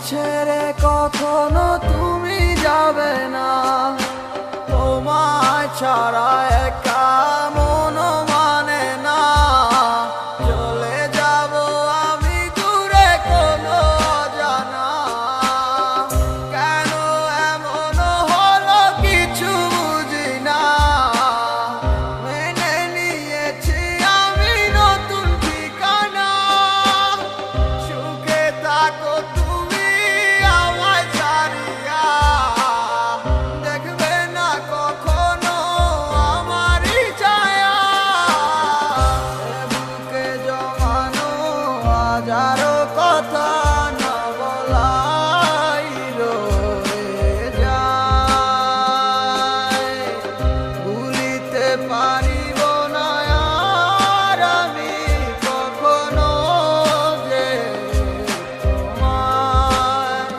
ছেড়ে কখনো তুমি যাবে না, তোমায় ছাড়া একা মন মানে না। চলে যাব আমি দূরে কোনো অজানা, কেন এমন হলো কিছু বুঝি না। মেনে নিয়েছি আমি নতুন ঠিকানা, সুখে থাকো তুমি আমায় ছাড়িয়া, দেখবে না কখনো আমারই ছায়া। বুকে জমানো হাজারো কথা না বলাই রয়ে যায়, ভুলিতে পারিব না আর আমি কখনো যে তোমায়।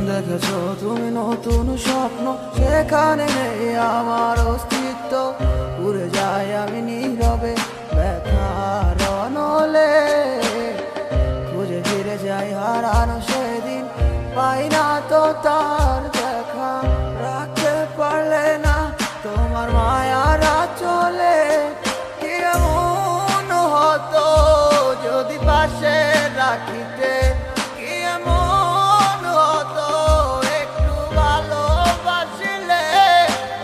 দেখেছো তুমি নতুন স্বপ্ন, সেখানে নেই আমার অস্তিত্ব। উড়ে যাই আমি নীরবে ব্যথার অনলে, খুঁজে ফিরে যাই হারানো সেদিন, পাই না তো তার দেখা। রাখতে পারলে না তোমার মায়ারা চলে, কি এমন হতো যদি পাশে রাখিতে, কি এমন হতো একটু ভালোবাসিলে।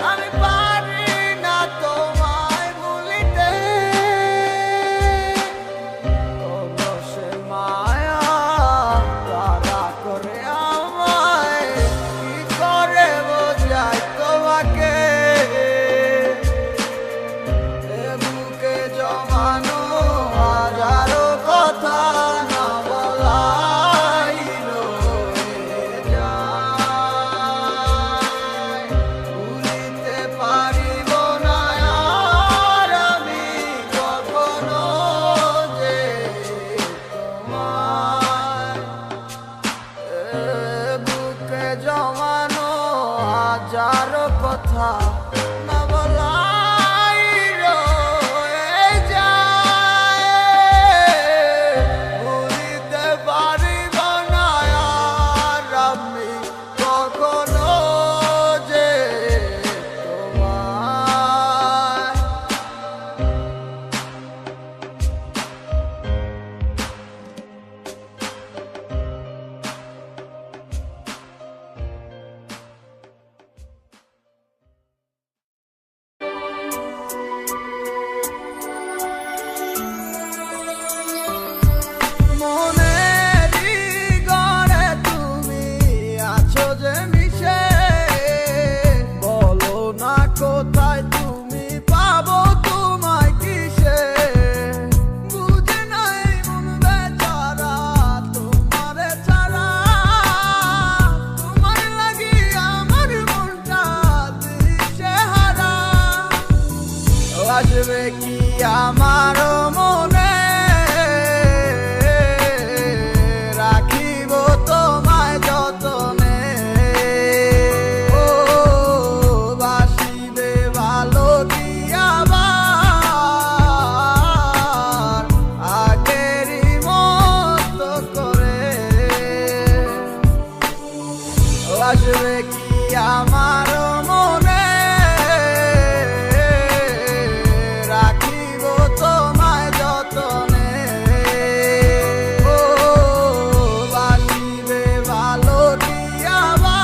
আমি পারি না তোমায় ভুলিতে, তবু সে মায়া তারা করে আমায়, কি করে বোঝাই তোমাকে। এ বুকে জমানো হাজারো কথা না বলাই রয়ে যায়, ভুলিতে পারিব না আর আমি কখনো যে তোমায়। বুকে জমানো হাজারো কথা না বলাই রয়ে যায়, ভুলিতে পারিব না আর আমি কখনো যে তোমায়। মনেরই ঘরে তুমি আছো যে মিশে, বলো না কোথায় তুমি পাবো তোমায় কিসে। বুঝে নাই মন বেচারা তোমারে ছাড়া, তোমার লাগি আমার মনটা দিশেহারা। আসবে কি আমার মনে, রাখিব তোমায় যতনে। ও বাসিবে ভালো কি আবার আগেরই মতো করে। আসবে কি আমার মনে, রাখিব তোমায় যতনে। ও বাসিবে ভালো কি আবার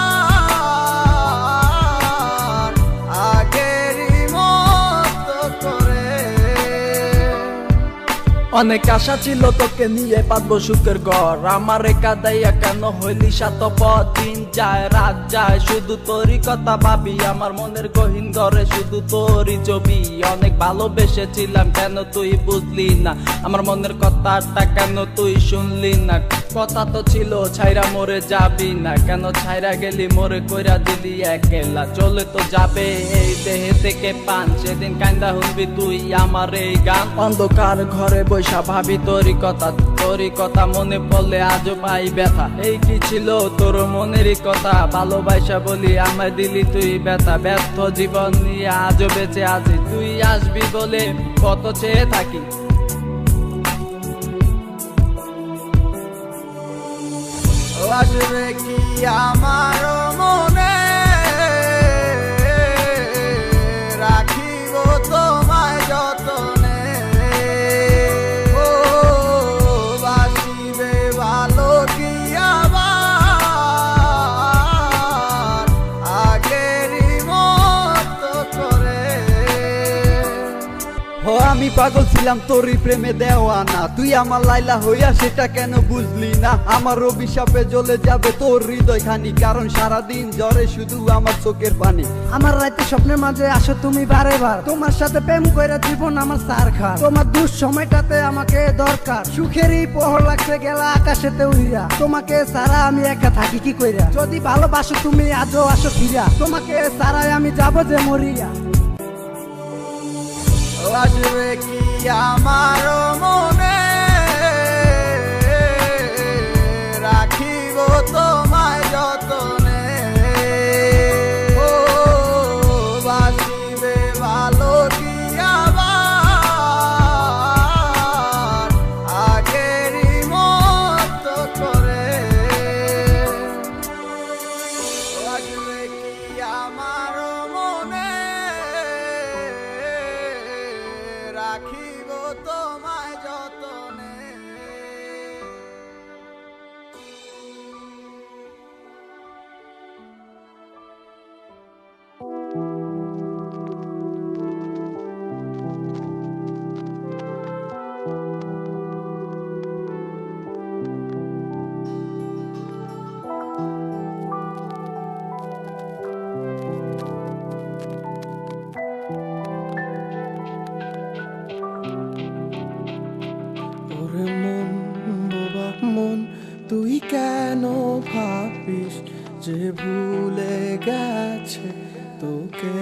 আগেরই মতো করে। অনেক আশা ছিল তোকে নিয়ে পাতবো সুখের ঘর, আমার কাদাইয়া কেন হইলি স্বার্থপর। দিন যায় রাত যায় শুধু তোরই কথা ভাবি, আমার মনের গহীন ঘরে শুধু তোরই ছবি। অনেক ভালোবেসেছিলাম কেন তুই বুঝলি না, আমার মনের কথাটা কেন তুই শুনলি না। কথা তো ছিল ছাইরা মরে যাবি না, কেন ছাইরা গেলি মোরে কইরা দিলি একলা। চলে তো যাবে এই দেহে থেকে পান, সেদিন কান্দা শুনবি তুই আমার এই গান। অন্ধকার ঘরে বৈশা ভাবি তোরই কথা মনে পড়লে আজও পাই ব্যথা। এই কি ছিল তোর মনেরই কথা, ভালোবাসা বলি আমায় দিলি তুই ব্যথা। ব্যর্থ জীবন নিয়ে আজও বেঁচে আছি, তুই আসবি বলে কত চেয়ে থাকি। আসবে কি আমার মনে রাখিব তোমায় যতনে ও বাসিবে ভালো কি আবার আগেরই মতো করে ও আমি পাগল ছিলাম তোরই প্রেমে দেওয়ানা, তুই আমার লাইলা হইয়া সেটা কেন বুঝলি না? আমার অভিশাপে জ্বলে যাবে তোর হৃদয় খানি, কারণ সারাদিন জ্বরে শুধু আমার চোখের পানি। আমার রাতে স্বপ্নের মাঝে আসো তুমি বারে বার, তোমার সাথে প্রেম কইরা জীবন আমার সার খা। তোমার দুঃসময়টাতে আমাকে দরকার, সুখেরই পহর লাগছে গেলা আকাশেতে উইরা। তোমাকে সারা আমি একা থাকি কি কইরা, যদি ভালোবাসো তুমি আজও আসো ফিরা, তোমাকে সারাই আমি যাব যে মরিয়া। আসবে কি আমার মনে রাখিব তোমায় যতনে ও বাসিবে ভালো কি আবার আগেরই মতো করে আসবে কি আমার মনে রাখিব তোমায় যতনে ওরে মন বোবা মন, তুই কেন ভাবিস যে ভুলে গেছে তোকে?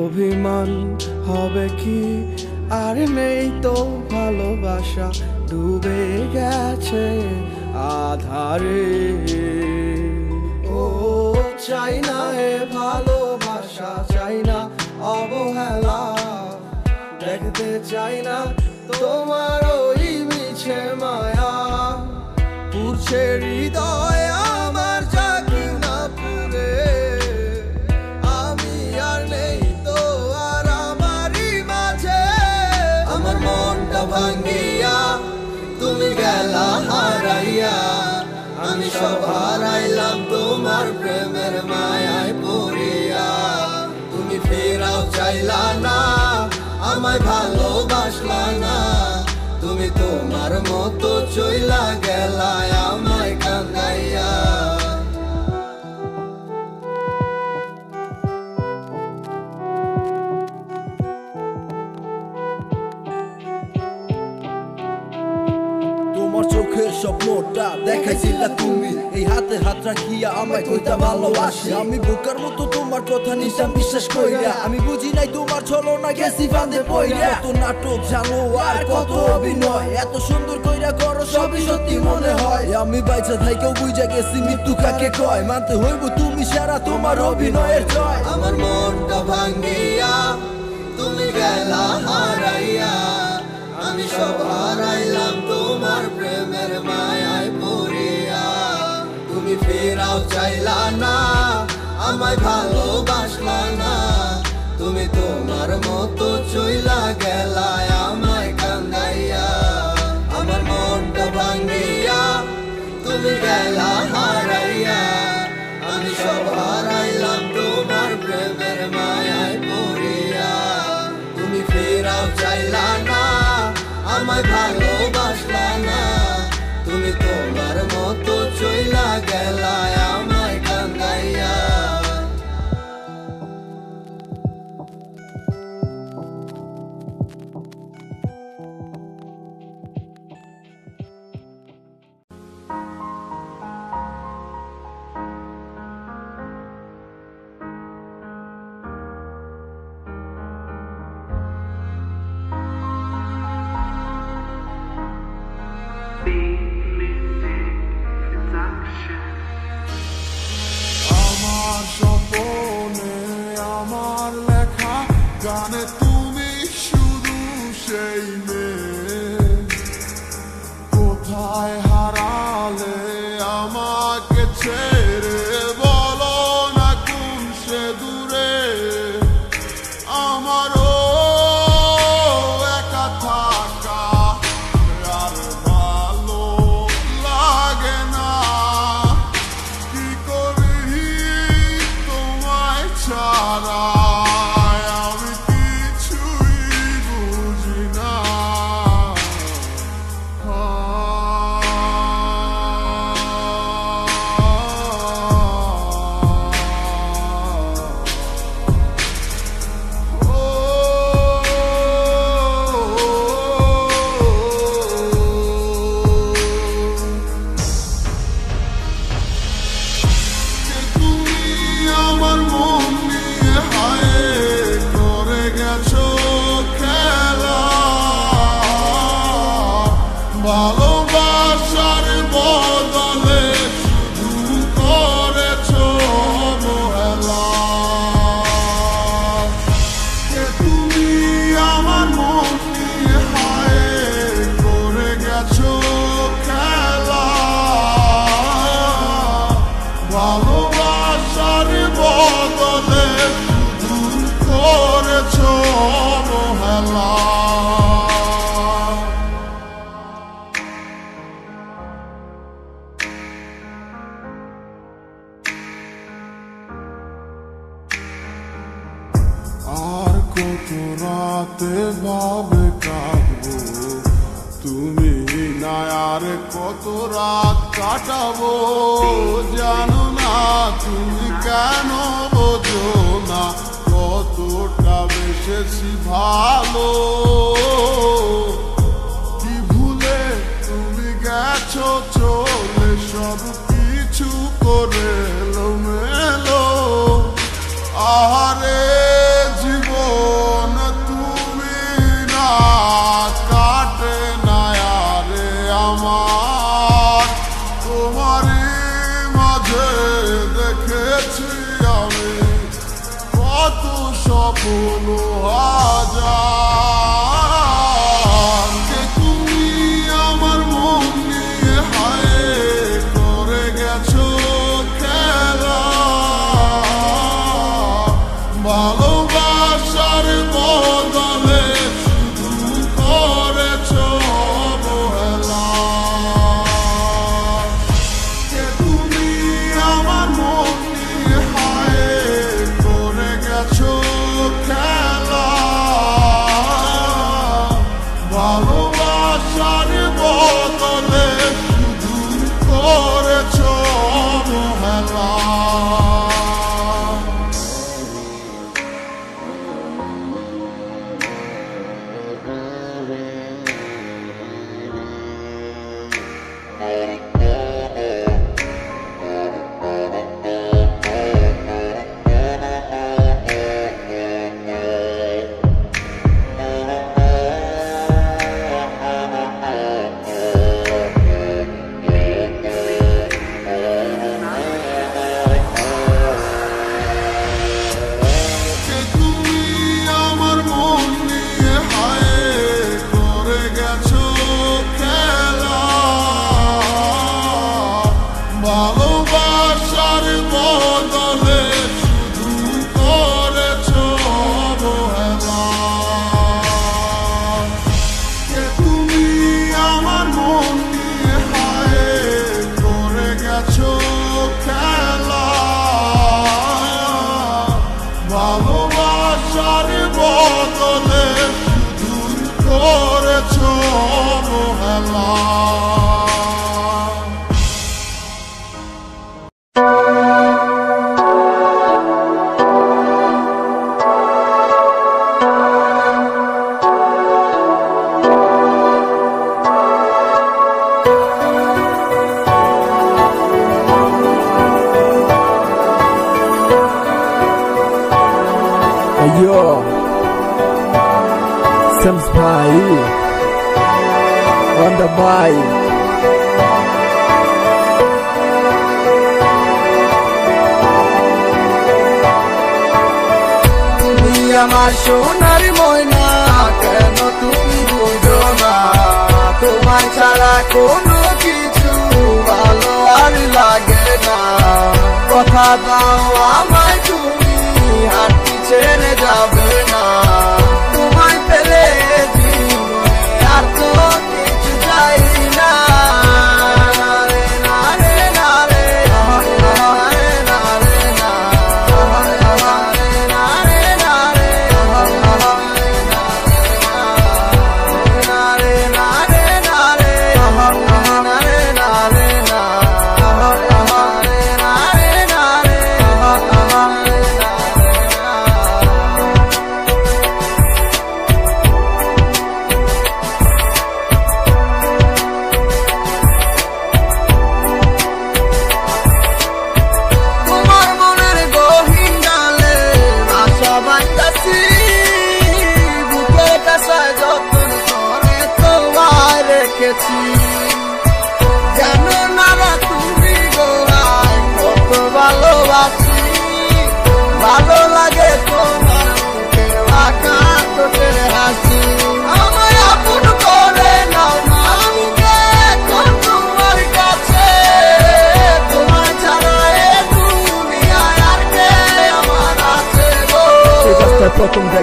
অভিমান হবে কি আর নেই তো ভালোবাসা, ডুবে গেছে আধারে। ও চাই না এ ভালোবাসা, চাই না অবহেলা, দেখতে চাই না তোমার ওই মিছে মায়া। পুরছে হৃদয় আমার জাগি না পুরে, আমি আর নেই তো আর আমারই মাঝে। আমার মনটা ভাঙ্গিয়া তুমি গেলা হারাইয়া, আমি সব হারাইলাম তোমার প্রেমের মায়ায় পড়িয়া। তুমি ফেরাও চাইলা না, আমায় ভালোবাসলা না, তুমি তোমার মতো চইলা গেলা আমায় কান্দাইয়া। তোমার চোখের স্বপ্নটা দেখাইছিলা তুমি, এই হাতে হাত রাখিয়া আমায় কইতা ভালোবাসি। আমি বোকার মতো তোমার কথা নিশা বিশ্বাস কইরা, আমি বুঝি নাই তোমার ছলনা গেছি ফাঁদে পইরা। কত নাটক জানো আর কত অভিনয়, এত সুন্দর কইরা করো সবই সত্যি মনে হয়। আমি বাইচা থাইকেও বুঝা গেছি মৃত্যু কাকে কয়, মানতে হইব তুমি সারা তোমার অভিনয়ের জয়। আমার মনটা ভাঙ্গিয়া তুমি গেলা হারাইয়া, আমি সব হারাইলাম তোমার প্রেমের মায়ায় পড়িয়া। তুমি ফেরাও চাইলা না, আমায় ভালোবাসলা না, তুমি তোমার মতো চইলা গেলা আমায় কান্দাইয়া। আমার মনটা ভাঙ্গিয়া তুমি গেলা হারাইয়া, আমি সব হারাইলাম তোমার প্রেমের মায়ায় পড়িয়া। তুমি ফেরাও চাইলা না, আমায় ভালোবাসলা না, তুমি তোমার মতো চইলা গেলা আমায় কান্দাইয়া। আমার স্বপ্নে আমার লেখা গানে তুমি শুধু সেই মেয়ে, কোথায় হারালে কত রাতে ভাবে কাঁদবো, তুমি না আর কত রাত কাটাবো। জানো না তুমি কেন বোঝো না কতটা বেশি ভালো। কি ভুলে তুমি গেছো চলে, সব কিছু করে এলোমেলো। আহারে জীবন তুমি না কাটে না আরে আমার। তোমারই মাঝে দেখেছি আমি কত সফল হাজার। কে তুমি আমার মন নিয়ে হায় করে গেছো খেলা। ভালোবাসার বদলে শুধু করেছো অবহেলা। কে তুমি আমার মন নিয়ে হায় করে গেছো খেলা। ভালোবাসার বদলে শুধু করেছো অবহেলা। কে তুমি আমার মন নিয়ে হায় করে গেছো খেলা। ভালোবাসার বদলে শুধু করেছো অবহেলা। কে তুমি আমার মন নিয়ে হায় করে গেছো খেলা। ভালোবাসার বদলে শুধু করেছো অবহেলা। Yo, Sam's Pie on the bike. তুমি আমার সোনার ময়না, কেন তুমি বুঝো না? তোমার ছাড়া কোনো কিছু ভালো আর লাগে না। কথা দাও আমায় তুমি হাঁটি ছেড়ে যাবে না। তোমায় পেলে জীবনে আর তো কিছু চাই না। রে না রে না রে না রে না রে না রে না রে না রে na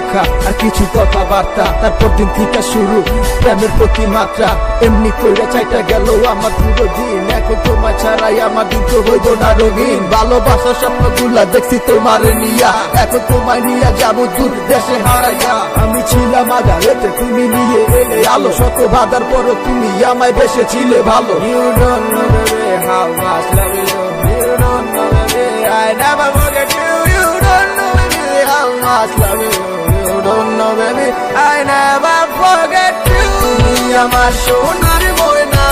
দেখা আর কিছু কথাবার্তা, তারপর দিন থেকে শুরু প্রেমের প্রতি মাত্রা। এমনি কইরা চাইটা গেল আমার পুরো দিন, এখন তোমার ছাড়াই আমার দিন তো হইতো না রঙিন। ভালোবাসার স্বপ্নগুলা দেখছি তোমার নিয়া, এখন তোমায় নিয়ে যাবো দূর দেশে হারাইয়া। আমি ছিলাম আগারেতে, তুমি নিয়ে এলে আলো, শত বাধার পরও তুমি আমায় বেসেছিলে ভালো। You don't know baby how much love you, you don't know baby I never forget you, you don't know baby how much love you, you don't know baby I never forget you। তুমি আমার সোনার ময়না,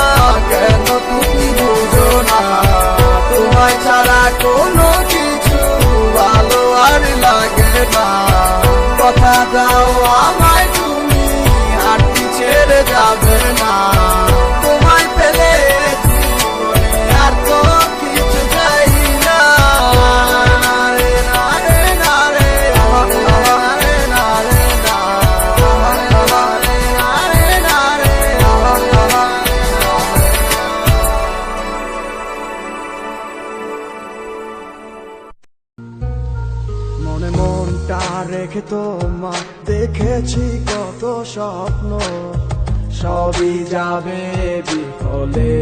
কেন তুমি বুঝো না, তোমায় ছাড়া কোনো কিছু ভালো আর লাগে না। কথা দাও আমায় তুমি হাঁটি ছেড়ে যাবে না, তোমায় পেলে জীবনে আর তো কিছু চাই না। রে না রে না রে না রে না রে না রে না রে। মনে মনটা রেখে তোমার দেখেছি কত স্বপ্ন, সবই যাবে বিফলে।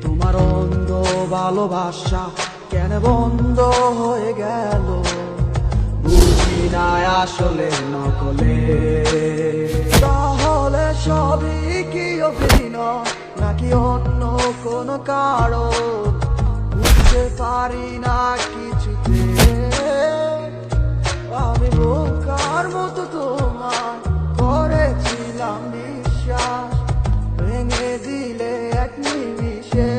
তোমার অন্ধ ভালোবাসা কেন বন্ধ হয়ে গেল, বুঝি না আসলে নকলে। তাহলে সবই কি অভিনয় নাকি অন্য কোনো কারণ, বুঝতে পারি না কিছুতে। আমি বোকার মতো তোমার করেছিলাম বিশ্বাস, ভেঙে দিলে এক নিমিষে।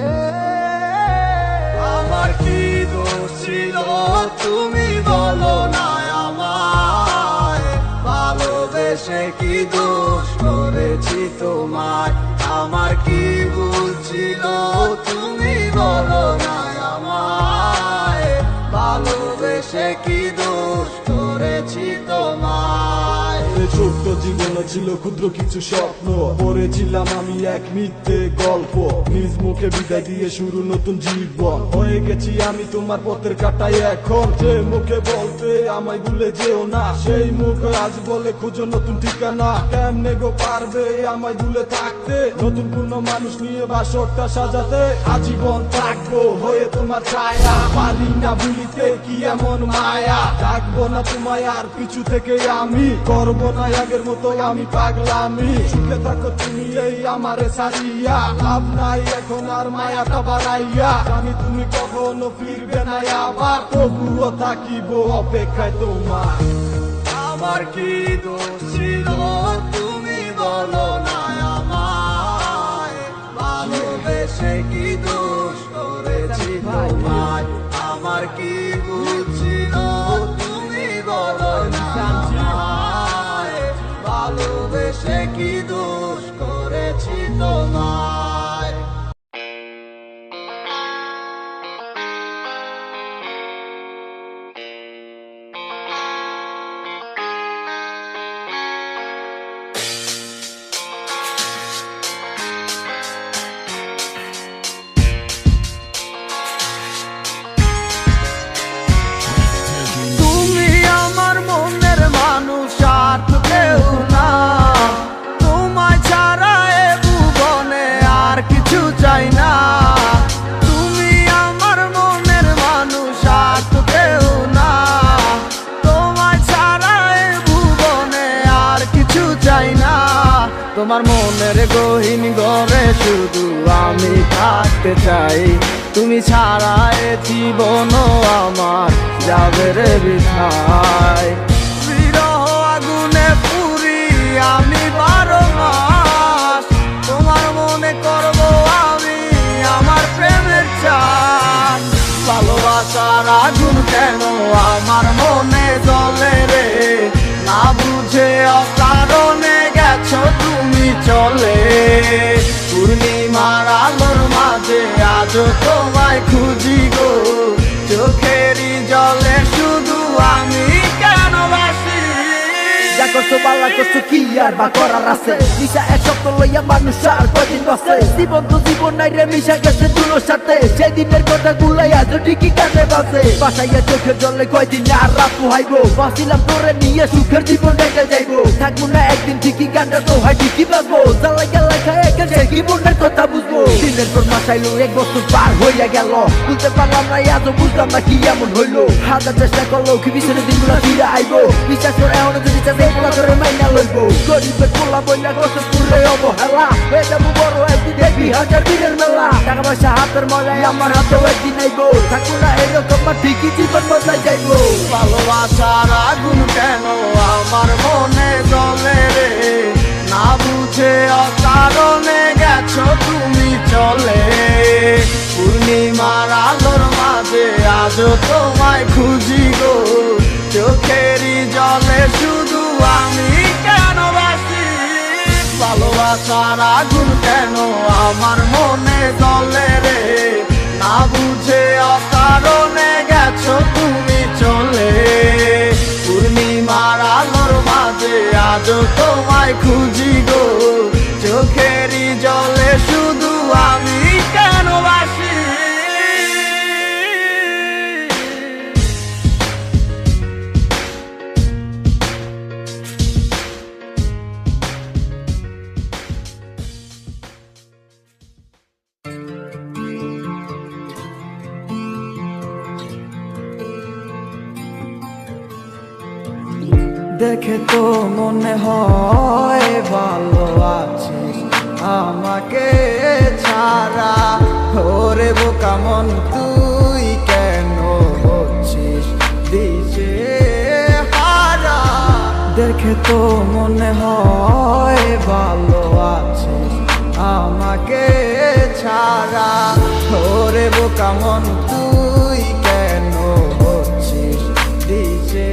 আমার কি দোষ ছিল তুমি বলো না আমায়, ভালোবেসে কি দোষ করেছি তোমায়। আমার কি ভুল ছিল তুমি বলো না আমায়, ভালোবেসে কি দোষ করেছি তোমায়। ছোট্ট জীবনে ছিল ক্ষুদ্র কিছু স্বপ্ন, পড়েছিলাম আমি এক মিথ্যে গল্প। নিজ মুখে বিদায় দিয়ে শুরু নতুন জীবন, হয়ে গেছি আমি তোমার পথের কাটাই এখন। যে মুখে বলতে আমায় ভুলে যেও না, সেই মুখ আজ বলে খুঁজো নতুন ঠিকানা। কেমনে গো পারবে আমায় ভুলে থাকতে, নতুন কোন মানুষ নিয়ে বাসরটা সাজাতে। আজীবন থাকবো হয়ে তোমার ছায়া, পারি না ভুলিতে কি এমন মায়া। ডাকবো না তোমায় আর পিছু থেকে আমি, করবো না আগের মতো আমি পাগলামি। সুখে থাকো তুমি এই আমারে সারিয়া, লাভ নাই এখন আর মায়াটা বাড়াইয়া। আমি তুমি কখনো ফিরবে না আবার, তবুও থাকিব অপেক্ষায় তোমার। আমার কি দোষ ছিল তুমি বলো না আমায়, ভালোবেসে কি দোষ করেছি তোমায়। আমার কি ভুল ছিল তুমি বলো না আমায়, ভালোবেসে কি দোষ করেছি তোমায়। তুমি আমার মনের মানুষ আর তো কেউ না, তোমায় ছাড়া এ ভুবনে আর কিছু চাই না। তুমি আমার মনের মানুষ আর তো কেউ না, তোমায় ছাড়া এ ভুবনে আর কিছু চাই না। তোমার মনের গহীন ঘরে শুধু আমি থাকতে চাই, তুমি ছাড়া এ জীবন আমার যাবে রে বৃথায়। বিরহ আগুনে পুরি আমি 12 মাস, তোমার মনে করব আমি আমার প্রেমের চান। ভালোবাসার আগুন কেন আমার মনে জ্বলে রে, না বুঝে অকারণে গেছো তুমি চলে। পূর্ণিমার আলোর মাঝে আজও তোমায় খুঁজি গো, চোখেরই জলে শুধু আমি কেন বাসি। দেখো করছো বালা করছো কি আর বা করার আছে নিশা এক সপ্তাহ লইয়া মানুষ আর কদিন বাসে জীবন তো জীবন নাই রে মিশা গেছে দুলোর সাথে সেদিনের কথা গুলাই আজ ঠিকই কাছে বাসে বাসাইয়া চোখের জলে কয়দিন আর রাত হাইবো বাসিলাম তোরে নিয়ে সুখের জীবন রেখে যাইবো থাকবো না একদিন ঠিকই গানটা তো হয় ঠিকই বাজবো জ্বালাই জ্বালাই খায় একে কি মনের কথা বুঝবো দিনের পর মাস আইলো 1 বছর পার হইয়া গেল বুঝতে পারলাম না আজও বুঝলাম না কি এমন হইলো হাজার চেষ্টা করলো কি পিছনে দিনগুলো ফিরে আইবো বিশ্বাস করে এমন যদি চাষে পোলা করে মাইনা লইবো গরিবের পোলা বইলা কষ্ট পুরে অবহেলা হয়ে যাবো বড় একদিন দেখবি হাজার দিনের মেলা টাকা পয়সা হাতের মজায় আমার হাতেও একদিন আইবো থাকবো না এরকম ঠিকই জীবন বদলাই যাইবো ভালোবাসার আগুন কেন আমার মনে জ্বলে রে না বুঝে অকারণে গেছো তুমি চলে পূর্ণিমার আলোর মাঝে আজও তোমায় খুঁজি গো চোখেরই জলে শুধু আমি কেন বাসি ভালোবাসার আগুন কেন আমার মনে জ্বলে রে না বুঝে অকারণে গেছো তুমি চলে পূর্ণিমার আলোর মাঝে আজও তোমায় খুঁজি গো চোখেরই জলে শুধু আমি কেন বাসি দেখে তো মনে হয় ভালো আছিস আমাকে ছাড়া ওরে বোকা মন তুই কেন হচ্ছিস দিশে হারা দেখে তো মনে হয় ভালো আছিস আমাকে ছাড়া ওরে বোকা মন তুই কেন হচ্ছিস দিশে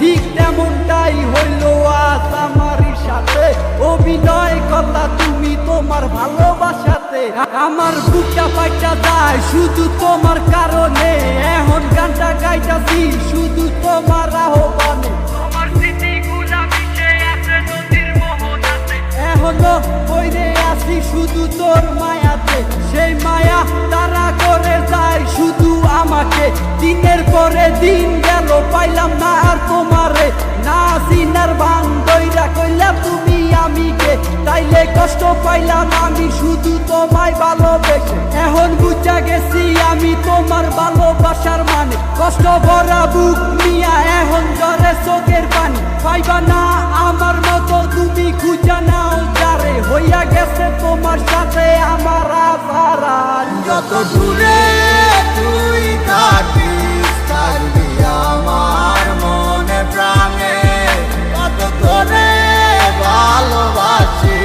ঠিক তেমনটাই হইল আজ আমারই সাথে অভিনয় করলা তুমি তোমার ভালোবাসাতে আমার বুকটা ফাইটা যায় শুধু তোমার কারণে এখন গানটা গাইতাছি শুধু তোমার আহ্বানে তোমার স্মৃতিগুলা মিশে আছে নদীর মোহনাতে এখনো বইরে আছি শুধু তোর মায়াতে সেই মায়া তারা করে যায় শুধু আমাকে দিনের পরে দিন গেল পাইলাম না আর তোমারে না সিনার ভান দইরা কইলা তুমি আমিকে তাইলে কষ্ট পাইলাম আমি শুধু তোমায় ভালোবেসে এখন বুঝা গেছি আমি তোমার ভালোবাসার মানে কষ্ট ভরা বুক নিয়া এখন জ্বরে চোখের পানি পাইবা না আমার মতো তুমি খুঁজা নাও যারে হইয়া গেছে তোমার সাথে আমার আধার যত দূরে তুই থাকিস থাকবি আমার মনে প্রাণে কত করে ভালোবাসি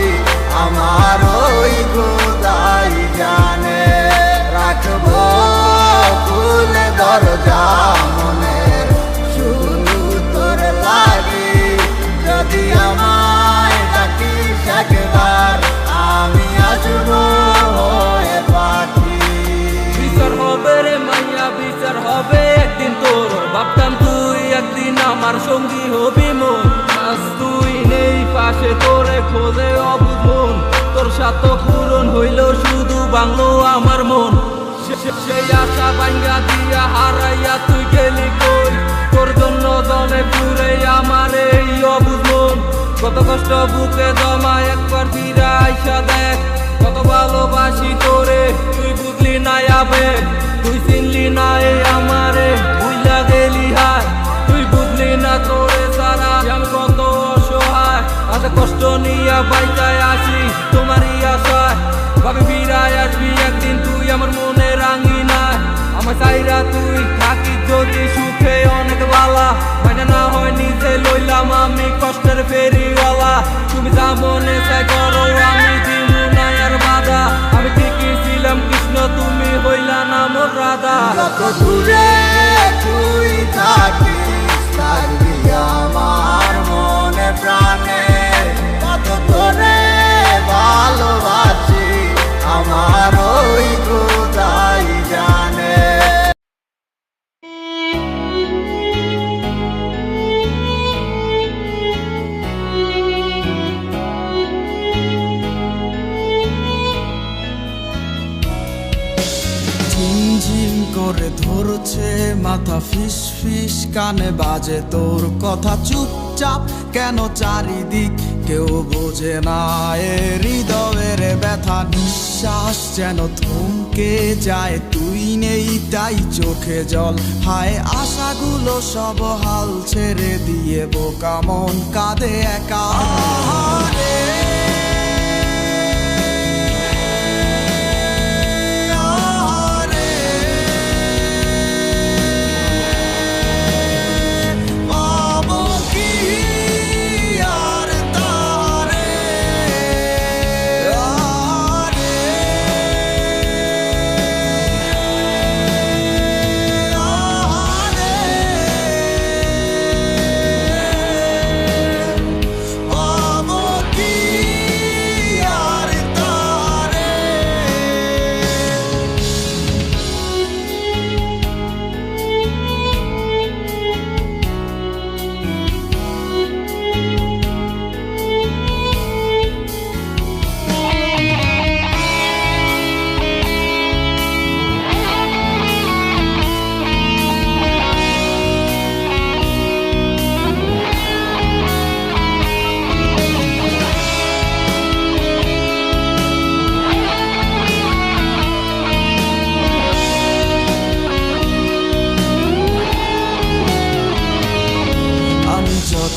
আমার ওই খোদাই জানে রাখবো খুলে দরজা মনের শুধু তোর লাগি যদি আমায় ডাকিস একবার আমি আসবো হয়ে পাখি হবি মন আজ তুই নেই পাশে তোরে খোঁজে অবুঝ মন তোর সাথ পূরণ হইল শুধু বাংলো আমার মন সেই আশা ভাঙ্গা দিয়া হারাইয়া তুই গেলি কই তোর জন্য জলে পুরে আমার এই অবুঝ মন কত কষ্ট বুকে জমা একবার ফিরে আইসা দেখ কত ভালোবাসি তোরে তুই বুঝলি না আবেগ তুই চিনলি না এই আমারে বুঝলা গেলি হায় তুই বুঝলি না তোরে সারা আমি কত অসহায় আজ কষ্ট নিয়া বাইচায় আসি তোমারই আশায় ভাবে ফিরায় আসবি একদিন তুই আমার মনে রাঙি না আমার চাইরা তুই থাকি যদি সুখে অনেক বালা মানে না হয় নিজে লইলাম আমি কষ্টের ফেরিওয়ালা তুমি যা মনে চাই করো আমি দিমু না আর বাধা আমি ঠিকই ছিলাম কৃষ্ণ তুমি হইলা না মোর রাধা কত দূরে তুই থাকিস থাকবি আমার মনে প্রাণে কত তোরে ভালোবাসি আমার ওই খোদাই জানে ঝিমঝিম করে ধরছে মাথা ফিস ফিস কানে বাজে তোর কথা চুপচাপ কেন চারিদিক কেউ বোঝে না এ হৃদয়ের ব্যথা নিঃশ্বাস যেন থমকে যায় তুই নেই তাই চোখে জল হায় আশাগুলো সব হাল ছেড়ে দিয়ে বোকা মন কাঁদে একা রে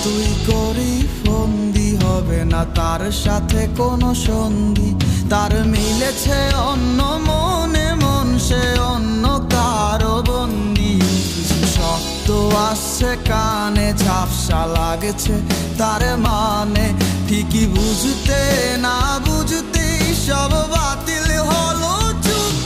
তুই করি ফন্দি হবে না তার সাথে কোনো সন্ধি তার মিলেছে অন্য মনে মন সে অন্য কারো বন্দি কিছু শব্দ আসছে কানে ঝাপসা লাগছে তার মানে ঠিকই বুঝতে না বুঝতেই সব বাতিল হলো চুক্তি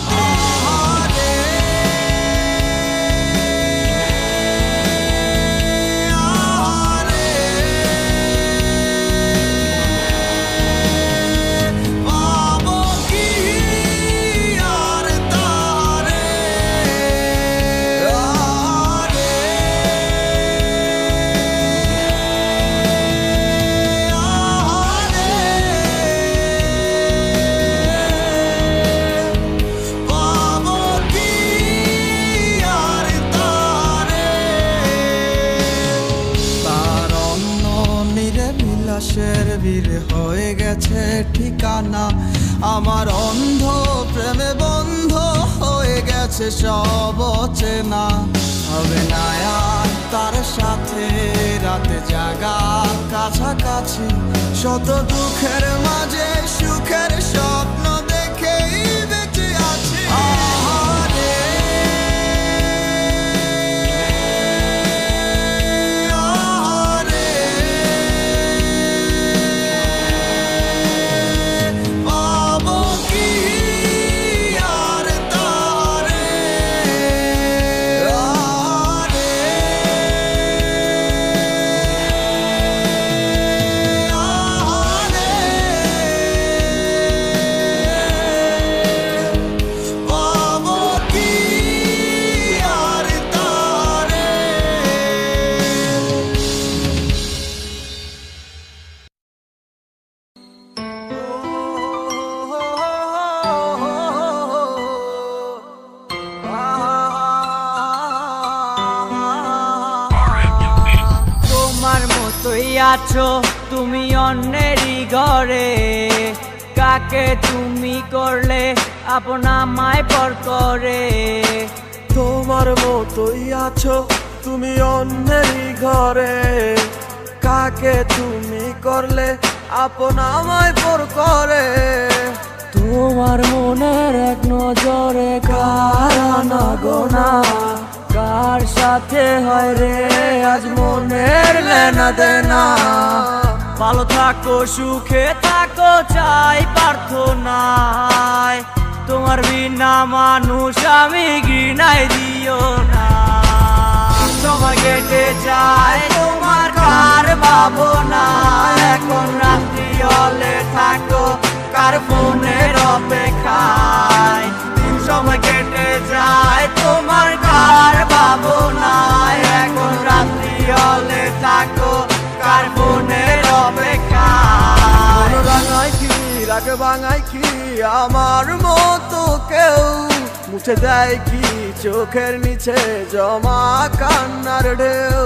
ভিড় হয়ে গেছে ঠিকানা আমার অন্ধ প্রেমে বন্ধ হয়ে গেছে সব অচেনা হবে না আর তার সাথে রাতে জাগা কাছাকাছি শত দুঃখের মাঝে সুখের স্বপ্ন দেখেই বেঁচে আছি আছো তুমি অন্যেরই ঘরে, কাকে তুমি করলে আপন আমায় পর করে। তোমার মতোই আছো তুমি অন্যেরই ঘরে, কাকে তুমি করলে আপন আমায় পর করে। তোমার মনের এক নজরে কার আনা গোনা, কার সাথে হয় রে আজ মনের লেনা দেনা। ভালো থাকো সুখে থাকো চাই প্রার্থনায়, তোমার বিনা মানুষ আমি ঘৃণায় দিও না। সময় কেটে যায় তোমার কার ভাবনা, এখন রাত্রি হলে থাকো কার ফোনের অপেক্ষায়। সময় কেটে যায় তোমার কার ভাবনা, এখন রাত্রি হলে থাকো কার ফোনের অপেক্ষায়। রাঙায় কি রাগ ভাঙায় কি আমার মতো কেউ, মুছে দেয় কি চোখের নিচে জমা কান্নার ঢেউ।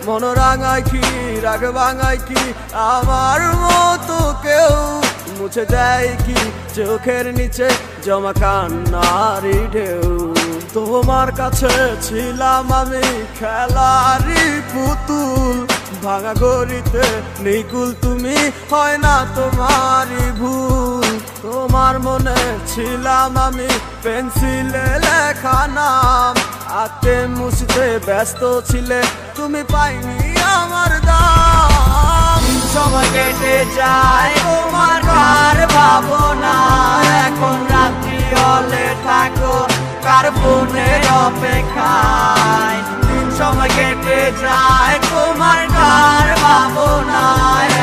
মন রাঙায় কি রাগ ভাঙায় কি আমার মতো কেউ, মুছে দেয় কি চোখের নিচে জমা কান্নারি ঢেউ। তোমার কাছে ছিলাম আমি খেলারি পুতুল, ভাঙা গড়িতে নিকুল তুমি হয় না তোমারই ভুল। তোমার মনে ছিলাম আমি পেন্সিলে লেখা নাম, আঁকতে মুছতে ব্যস্ত ছিলে তুমি পাইনি আমার দাম। সময় কেটে যায় তোমার কার ভাবনা, এখন রাত্রি হলে থাকো কার ফোনের অপেক্ষায়। সময় কেটে যায় তোমার কার ভাবনা,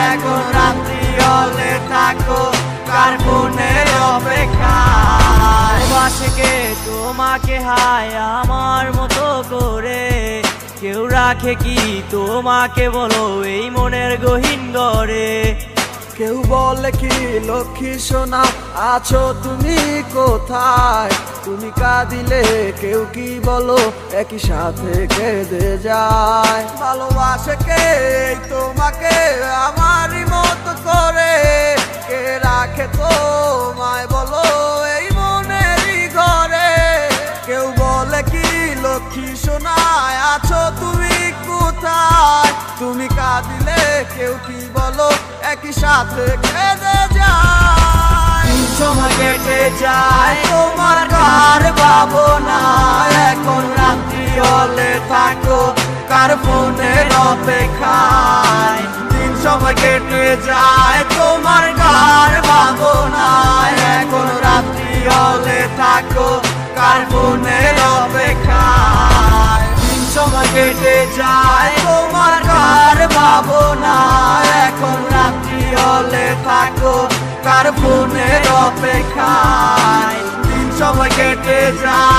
এখন রাত্রি হলে থাকো কার ফোনের অপেক্ষায়। বাসকে তোমাকে হায় আমার মতো করে, কেউ রাখে কি তোমাকে বলো এই মনের গহীন ঘরে। কেউ বলে কি লক্ষ্মী সোনা আছো তুমি কোথায়, তুমি কাঁদিলে কেউ কি বলো একই সাথে কেঁদে যায়। ভালোবাসে কে তোমাকে আমারই মতো করে, কে রাখে তোমায় বলো এই মনেরই ঘরে। কেউ বলে কি লক্ষ্মী সোনা আছো তুমি কোথায়, তুমি কাঁদিলে কেউ কি বলো একই সাথে কেঁদে যায়। সময় কেটে যায় তোমার কার ভাবনা, এখন রাত্রি হলে থাকো কার ফোনের অপেক্ষায়। সময় কেটে যায় তোমার কার ভাবনা, এখন রাত্রি হলে থাকো কার ফোনের অপেক্ষায়। সময় কেটে যায় তোমার কার ভাবনা, এখন রাত্রি হলে থাকো কার ফোনের অপেক্ষায়। সময় কেটে যায়